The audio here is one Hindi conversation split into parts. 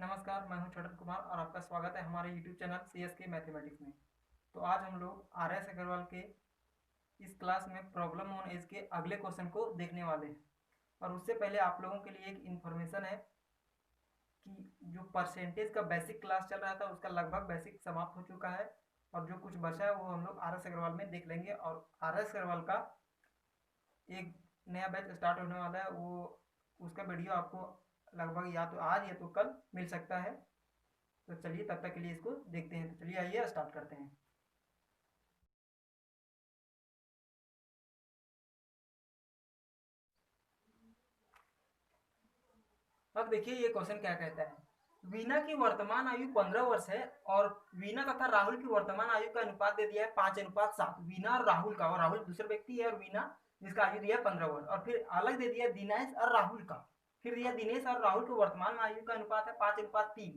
नमस्कार, मैं हूं छोटन कुमार और आपका स्वागत है हमारे YouTube चैनल CSK मैथमेटिक्स में। तो आज हम लोग RS अग्रवाल के इस क्लास में प्रॉब्लम ऑन एज के अगले क्वेश्चन को देखने वाले हैं। और उससे पहले आप लोगों के लिए एक इन्फॉर्मेशन है कि जो परसेंटेज का बेसिक क्लास चल रहा था उसका लगभग बेसिक समाप्त हो चुका है और जो कुछ बचा है वो हम लोग RS अग्रवाल में देख लेंगे। और RS अग्रवाल का एक नया बैच स्टार्ट होने वाला है, वो उसका वीडियो आपको लगभग या तो आज या तो कल मिल सकता है। तो चलिए तब तक के लिए इसको देखते हैं। तो चलिए आइए स्टार्ट करते हैं। अब देखिए ये क्वेश्चन क्या कहता है। वीना की वर्तमान आयु 15 वर्ष है और वीना तथा राहुल की वर्तमान आयु का अनुपात दे दिया है 5:7। वीना और राहुल का, और राहुल दूसरे व्यक्ति है, और वीना जिसका आयु दिया है 15 वर्ष, और फिर अलग दे दिया दिनेश और राहुल का। फिर दिया दिनेश और राहुल की वर्तमान आयु का अनुपात है 5:3।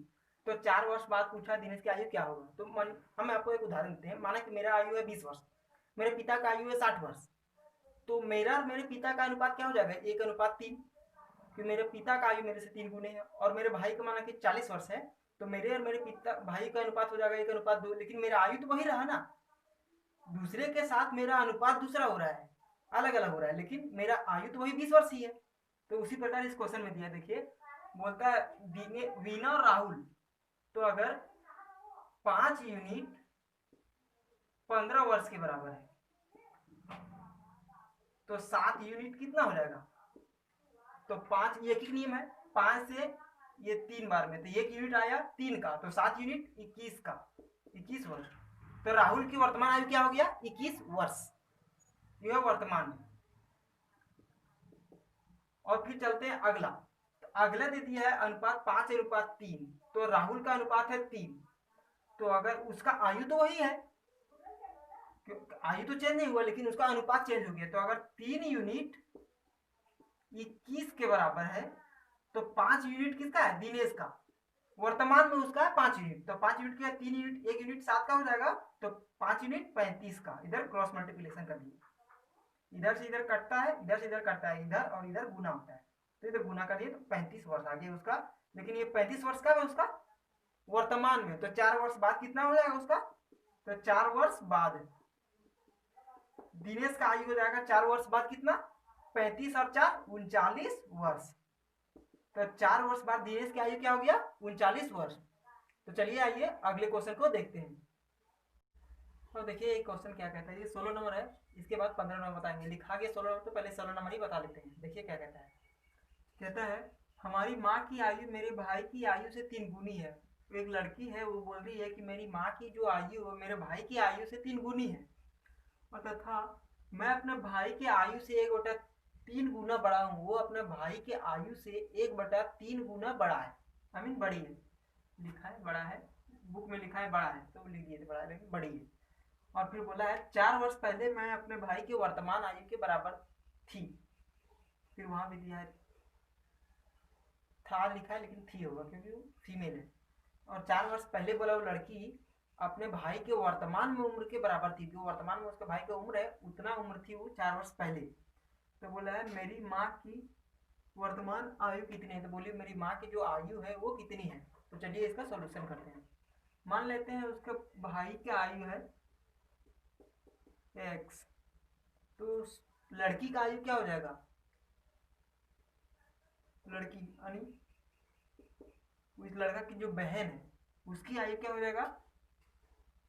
तो 4 वर्ष बाद पूछा दिनेश की आयु क्या होगा। तो हम आपको एक उदाहरण देते हैं। माना कि मेरा आयु है 20 वर्ष, मेरे पिता का आयु है 60 वर्ष। तो मेरा और मेरे पिता का अनुपात क्या हो जाएगा, 1:3, कि मेरे पिता का आयु मेरे से 3 गुने है। और मेरे भाई का माना कि 40 वर्ष है, तो मेरे और मेरे पिता भाई का अनुपात हो जाएगा 1:2। लेकिन मेरा आयु तो वही रहा ना, दूसरे के साथ मेरा अनुपात दूसरा हो रहा है, अलग अलग हो रहा है, लेकिन मेरा आयु तो वही 20 वर्ष ही है। तो उसी प्रकार इस क्वेश्चन में दिया, देखिए बोलता है वीना और राहुल, तो अगर 5 यूनिट 15 वर्ष के बराबर है तो 7 यूनिट कितना हो जाएगा। तो 5, ये एक नियम है, 5 से ये 3 बार में, तो 1 यूनिट आया 3 का, तो 7 यूनिट 21 का, 21 वर्ष। तो राहुल की वर्तमान आयु क्या हो गया, 21 वर्ष, यह वर्तमान में। और फिर चलते हैं अगला। तो अगला दे दिया है अनुपात 5:3, तो राहुल का अनुपात है 3। तो अगर उसका आयु तो वही है, आयु तो चेंज नहीं हुआ, लेकिन उसका अनुपात चेंज हो गया। तो अगर 3 यूनिट 21 के बराबर है तो 5 यूनिट किसका है, दिनेश का। वर्तमान में उसका है 5 यूनिट, तो 5 यूनिट का 3 यूनिट, 1 यूनिट 7 का हो जाएगा, तो 5 यूनिट 35 का। इधर क्रॉस मल्टीप्लिकेशन कर दिए, इधर से इधर कटता है, इधर से इधर कटता है, इधर और इधर गुना होता है, तो इधर गुना कर दिए, तो 35 वर्ष आ गया उसका। लेकिन ये 35 वर्ष का है उसका वर्तमान में, तो 4 वर्ष बाद कितना हो जाएगा उसका, तो 4 वर्ष बाद दिनेश का आयु हो जाएगा 4 वर्ष बाद कितना, 35 और 4 39 वर्ष। तो 4 वर्ष बाद दिनेश की आयु क्या हो गया, 39 वर्ष। तो चलिए आइए अगले क्वेश्चन को देखते हैं। तो देखिए ये क्वेश्चन क्या कहता है, ये 16 नंबर है, इसके बाद 15 नंबर बताएंगे। लिखा गया 16 नंबर, तो पहले 16 नंबर ही बता लेते हैं। देखिए क्या कहता है। कहता है हमारी माँ की आयु मेरे भाई की आयु से 3 गुनी है। एक लड़की है, वो बोल रही है कि मेरी माँ की जो आयु है मेरे भाई की आयु से 3 गुनी है, और तथा मैं अपने भाई की आयु से 1/3 गुना बड़ा हूँ। वो अपने भाई के आयु से 1/3 गुना बड़ा है, आई मीन बड़ी है। लिखा है बड़ा है, बुक में लिखा है बड़ा है तो लिख दिए थे बड़ा है, लेकिन बड़ी है। और फिर बोला है 4 वर्ष पहले मैं अपने भाई की वर्तमान आयु के बराबर थी। फिर वहां भी दिया है, था लिखा है लेकिन थी होगा क्योंकि वो फीमेल है। और 4 वर्ष पहले बोला वो लड़की अपने भाई के वर्तमान में उम्र के बराबर थी, जो वर्तमान में उसके भाई की उम्र है उतना उम्र थी वो 4 वर्ष पहले। तो बोला है मेरी माँ की वर्तमान आयु कितनी है, तो बोली मेरी माँ की जो आयु है वो कितनी है। तो चलिए इसका सॉल्यूशन करते हैं। मान लेते हैं उसके भाई की आयु है x, तो लड़की का आयु क्या हो जाएगा, लड़की यानी उस लड़का की जो बहन है उसकी आयु क्या हो जाएगा,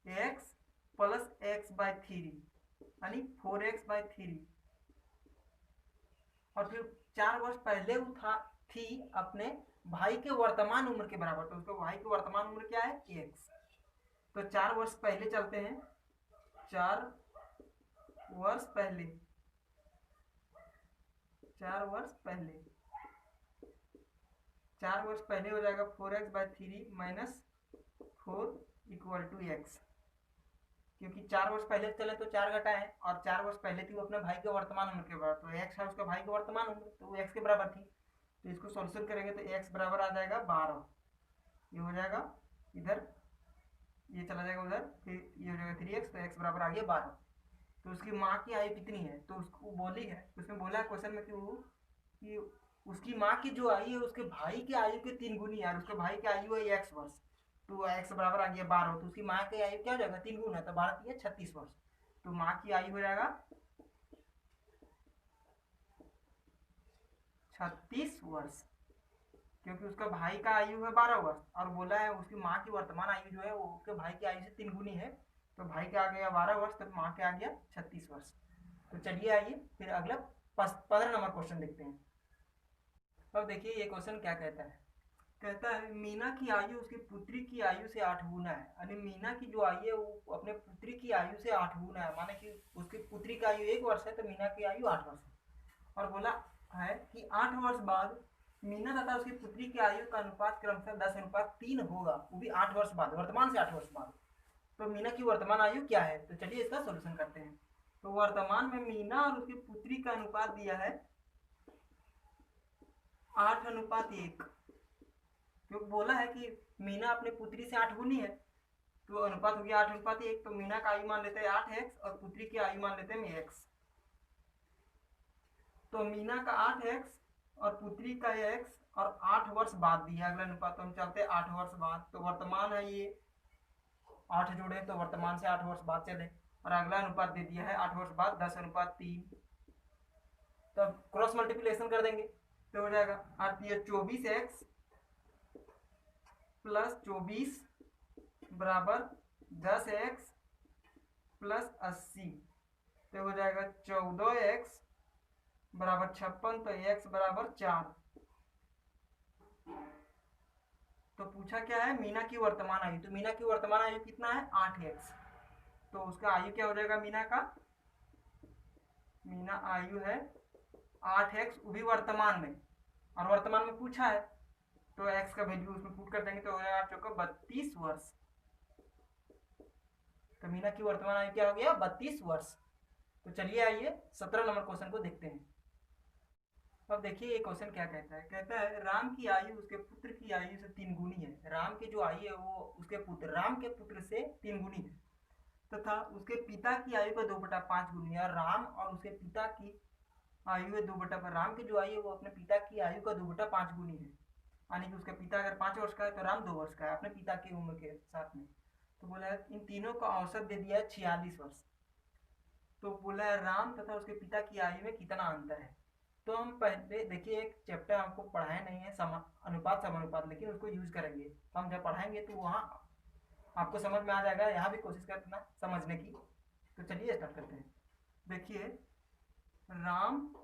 x प्लस x/3 यानी 4x/3। और फिर 4 वर्ष पहले वो थी अपने भाई के वर्तमान उम्र के बराबर, तो उसके भाई की वर्तमान उम्र क्या है, x। तो 4 वर्ष पहले चलते हैं, 4 वर्ष पहले, 4 वर्ष पहले, 4 वर्ष पहले हो जाएगा 4x/3 minus 4 equal to x। क्योंकि 4 वर्ष पहले चले तो 4 घटाए, और 4 वर्ष पहले थी वो अपने भाई के वर्तमान उम्र के बराबर, तो x है उसके भाई के वर्तमान उम्र, तो वो x के बराबर थी। तो इसको सॉल्यूशन करेंगे तो x बराबर आ जाएगा 12, ये हो जाएगा इधर, ये चला जाएगा उधर, फिर ये हो जाएगा 3x, तो x बराबर आ गया 12। तो उसकी माँ की आयु कितनी है, तो उसको बोली है, उसमें बोला है क्वेश्चन में कि वो कि उसकी माँ की जो आयु है उसके भाई की आयु के 3 गुनी यार। उसके भाई की आयु है x वर्ष, तो x बराबर आ गया 12, तो उसकी माँ की आयु क्या हो जाएगा 3 गुना, तो 12 है 36 वर्ष। तो माँ की आयु हो जाएगा 36 वर्ष, क्योंकि उसका भाई का आयु है 12 वर्ष और बोला है उसकी माँ की वर्तमान आयु जो है वो उसके भाई की आयु से 3 गुनी है। तो भाई का आ गया 12 वर्ष, तो माँ के आ गया 36 वर्ष। तो चलिए आइए फिर अगला 15 नंबर क्वेश्चन देखते हैं। अब देखिए ये क्वेश्चन क्या कहता है। कहता है मीना की आयु उसकी पुत्री की आयु से 8 गुना है, यानी मीना की जो आयु है वो अपने पुत्री की आयु से 8 गुना है, माने कि उसकी पुत्री की आयु 1 वर्ष है तो मीना की आयु 8 वर्ष है। और बोला है कि 8 वर्ष बाद मीना तथा उसकी पुत्री की आयु का अनुपात क्रमशः 10:3 होगा, वो भी 8 वर्ष बाद, वर्तमान से 8 वर्ष बाद। तो मीना की वर्तमान आयु क्या है, तो चलिए इसका सोल्यूशन करते हैं। तो वर्तमान में मीना और उसकी पुत्री का अनुपात दिया है 8:1, क्योंकि बोला है कि मीना अपनी पुत्री से 8 गुनी है, तो अनुपात हो गया 8:1। तो मीना का आयु मान लेते हैं 8x और पुत्री की आयु मान लेते हैं x। तो मीना का 8x और पुत्री का x और 8 वर्ष बाद दिया अगला अनुपात, तो हम चलते हैं 8 वर्ष बाद। तो वर्तमान है ये 8 जोड़े तो वर्तमान से 8 वर्ष बाद चले, और अगला अनुपात दे दिया है 8 वर्ष बाद 10:3। तब क्रॉस मल्टीप्लिकेशन कर देंगे तो हो जाएगा 24x प्लस 24 बराबर 10x प्लस 80, तो हो जाएगा 14x बराबर 56, तो x बराबर 4। तो पूछा क्या है मीना की वर्तमान आयु, तो मीना की वर्तमान आयु कितना है 8x, तो उसका आयु क्या हो जाएगा मीना का, मीना आयु है 8x, वो भी वर्तमान में, और वर्तमान में पूछा है तो x का वैल्यू उसमें पुट कर देंगे तो हो जाएगा 32 वर्ष। तो मीना की वर्तमान आयु क्या हो गया 32 वर्ष। तो चलिए आइए 17 नंबर क्वेश्चन को देखते हैं। अब देखिए ये क्वेश्चन क्या कहता है। कहता है राम की आयु उसके पुत्र की आयु से 3 गुनी है। राम की जो आयु है वो उसके पुत्र राम के पुत्र से 3 गुनी है, तथा उसके पिता की आयु का 2/5 गुनी है। राम और उसके पिता की आयु है 2/5, राम की जो आयु है वो अपने पिता की आयु का 2/5 गुनी है, यानी कि उसका पिता अगर 5 वर्ष का है तो राम 2 वर्ष का है अपने पिता की उम्र के साथ में। तो बोला है इन तीनों का औसत दे दिया है 46 वर्ष। तो बोला है राम तथा उसके पिता की आयु में कितना अंतर है। तो हम पहले देखिए एक चैप्टर हमको पढ़ाया नहीं है अनुपात समानुपात, लेकिन उसको यूज करेंगे, तो हम जब पढ़ाएंगे तो वहाँ आपको समझ में आ जाएगा, यहाँ भी कोशिश करना समझने की। तो चलिए स्टार्ट करते हैं। देखिए राम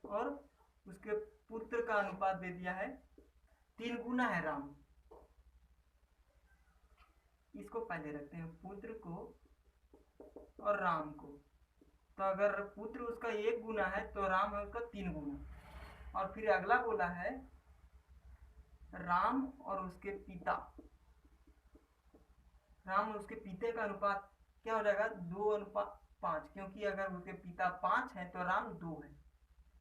और उसके पुत्र का अनुपात दे दिया है 3 गुना है राम, इसको पहले रखते हैं पुत्र को और राम को। तो अगर पुत्र उसका 1 गुना है तो राम है उसका 3 गुना। और फिर अगला बोला है राम और उसके पिता, राम और उसके पिता का अनुपात क्या हो जाएगा 2:5, क्योंकि अगर उसके पिता 5 है तो राम 2 है।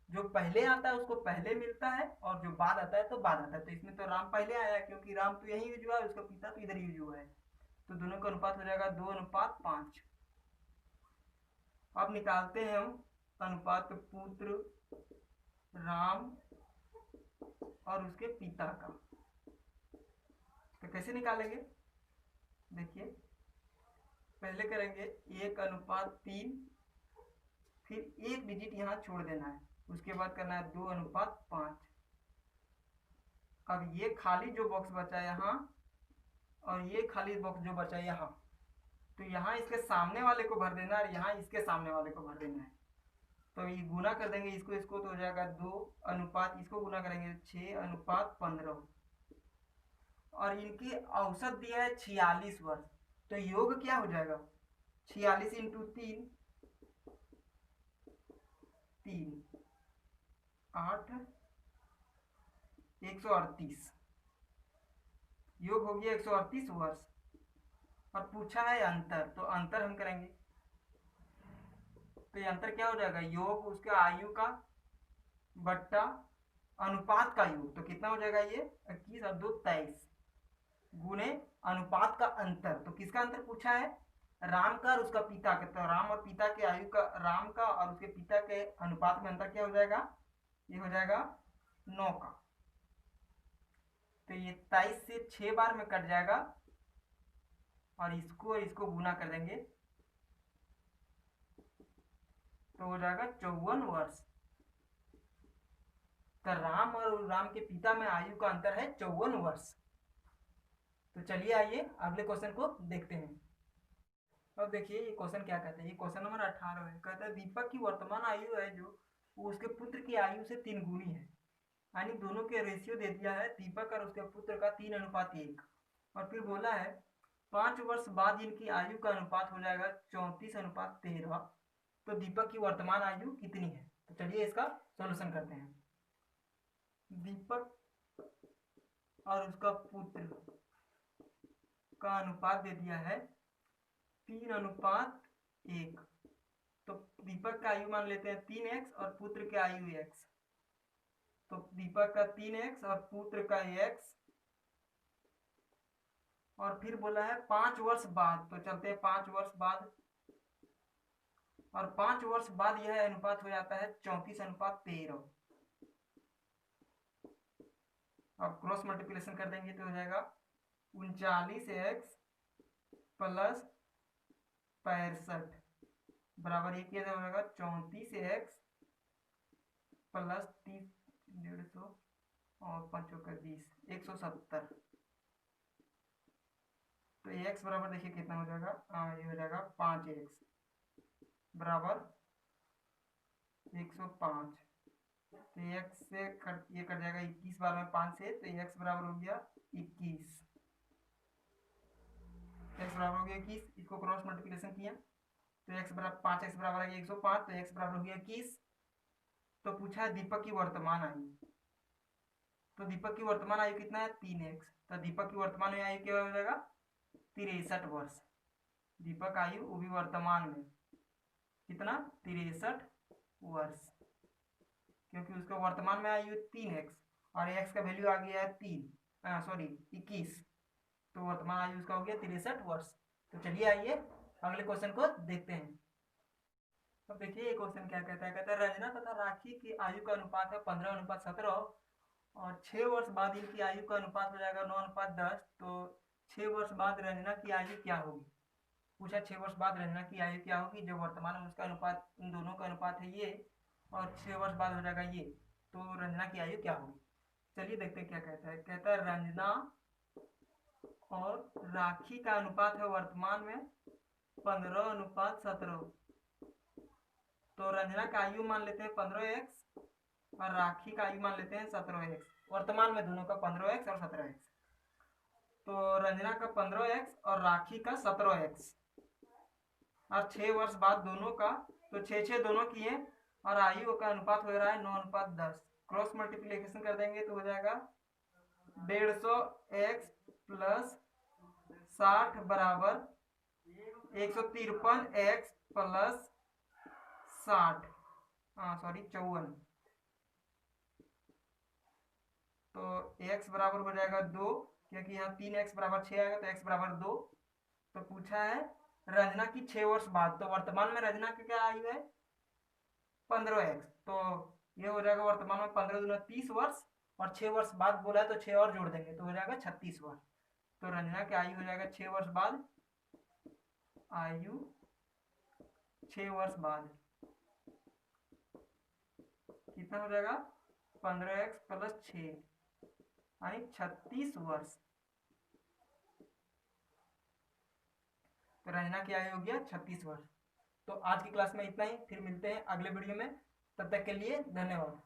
जो पहले आता है उसको पहले मिलता है और जो बाद आता है तो बाद आता है। तो इसमें तो राम पहले आया क्योंकि राम तो यही यूज हुआ है, उसका पिता तो इधर यूज हुआ है, तो दोनों का अनुपात हो जाएगा 2:5। अब निकालते हैं हम अनुपात पुत्र राम और उसके पिता का। तो कैसे निकालेंगे, देखिए पहले करेंगे 1:3, फिर 1 डिजिट यहाँ छोड़ देना है, उसके बाद करना है 2:5। अब ये खाली जो बॉक्स बचा यहाँ और ये खाली बॉक्स जो बचा यहाँ, तो यहाँ इसके सामने वाले को भर देना और यहाँ इसके सामने वाले को भर देना है। तो ये गुना कर देंगे इसको तो हो जाएगा 2 इसको गुना करेंगे 6:15, और इनकी औसत दिया है 46 वर्ष। तो योग क्या हो जाएगा 46 इंटू 3 8 138, योग हो गया 138 वर्ष। और पूछा है अंतर, तो अंतर हम करेंगे तो ये अंतर क्या हो जाएगा योग उसके आयु का बट्टा अनुपात का योग, तो कितना हो जाएगा ये 21 और 2 23 गुने अनुपात का अंतर। तो किसका अंतर पूछा है राम का और उसका पिता का, तो राम और पिता के आयु का, राम का और उसके पिता के अनुपात में अंतर क्या हो जाएगा ये हो जाएगा 9 का, तो ये 23 से 6 बार में कट जाएगा और इसको गुना कर देंगे तो हो जाएगा 54 वर्ष। तो राम और राम के पिता में आयु का अंतर है 54 वर्ष। तो चलिए आइए अगले क्वेश्चन को देखते हैं। अब देखिए ये क्वेश्चन क्या कहता है, ये क्वेश्चन नंबर 18 है। कहता है दीपक की वर्तमान आयु है जो वो उसके पुत्र की आयु से 3 गुनी है, यानी दोनों के रेशियो दे दिया है दीपक और उसके पुत्र का 3:1। और फिर बोला है 5 वर्ष बाद इनकी आयु का अनुपात हो जाएगा 34:13। तो दीपक की वर्तमान आयु कितनी है? तो चलिए इसका सॉल्यूशन करते हैं। दीपक और उसका पुत्र का अनुपात दे दिया है 3:1। तो दीपक का आयु मान लेते हैं 3x और पुत्र की आयु x। तो दीपक का 3x और पुत्र का x, और फिर बोला है 5 वर्ष बाद, तो चलते हैं 5 वर्ष बाद, और 5 वर्ष बाद यह अनुपात हो जाता है 34:13। अब क्रॉस मल्टीप्लिकेशन कर देंगे तो हो जाएगा 39x प्लस 65 बराबर ये किया जाएगा 34x प्लस 30 150 और 5 का 20 170। तो x बराबर देखिए कितना हो जाएगा, ये हो जाएगा 5x बराबर 105। तो x से ये कट जाएगा 21 बार में 5 से, तो x बराबर हो गया 21। x बराबर हो गया 21, इसको क्रॉस मल्टीप्लिकेशन किया तो x बराबर 5x बराबर आ गया 105, तो x बराबर हो गया 21। तो पूछा है दीपक की वर्तमान आयु, तो दीपक की वर्तमान आयु कितना है 3x। तो दीपक की वर्तमान आयु क्या हो जाएगा 63 वर्ष। दीपक आयु वो भी वर्तमान में कितना 63 वर्ष, क्योंकि उसका वर्तमान में आयु 3x और x का वैल्यू आ गया है 21, तो वर्तमान आयु उसका हो गया 63 वर्ष। तो चलिए आइए अगले क्वेश्चन को देखते हैं। अब देखिए ये क्वेश्चन क्या कहता है, कहता है रंजना तथा राखी की आयु का अनुपात है 15:17 और 6 वर्ष बाद इनकी आयु का अनुपात हो जाएगा 9:10। तो 6 वर्ष बाद रंजना की आयु क्या होगी? पूछा 6 वर्ष बाद रंजना की आयु क्या होगी, जो वर्तमान में उसका अनुपात इन दोनों का अनुपात है ये, और 6 वर्ष बाद हो जाएगा ये, तो रंजना की आयु क्या होगी? चलिए देखते हैं क्या कहता है। कहता है रंजना और राखी का अनुपात है वर्तमान में 15:17। तो रंजना का आयु मान लेते हैं 15x और राखी का आयु मान लेते हैं 17x। वर्तमान में दोनों का 15x और 17x। तो रंजना का 15x और राखी का 17x, और 6 वर्ष बाद दोनों का, तो 6 दोनों किए और आयु का अनुपात हो रहा है 9:10। क्रॉस मल्टीप्लिकेशन कर देंगे तो हो जाएगा 150x प्लस 60 बराबर 153x प्लस 54। तो x बराबर हो जाएगा 2, क्योंकि यहाँ 3x बराबर 6 आएगा तो x बराबर 2। तो पूछा है रंजना की 6 वर्ष बाद, तो वर्तमान में रंजना की क्या आयु है 15x, तो ये हो जाएगा वर्तमान में 15 दूना 30 वर्ष, और 6 वर्ष बाद बोला है तो 6 और जोड़ देंगे तो हो जाएगा 36 वर्ष। तो रंजना की आयु हो जाएगा 6 वर्ष बाद, आयु 6 वर्ष बाद कितना हो जाएगा 15x प्लस 6 यानी 36 वर्ष। तो रंजना की आयु हो गया 36 वर्ष। तो आज की क्लास में इतना ही, फिर मिलते हैं अगले वीडियो में, तब तक के लिए धन्यवाद।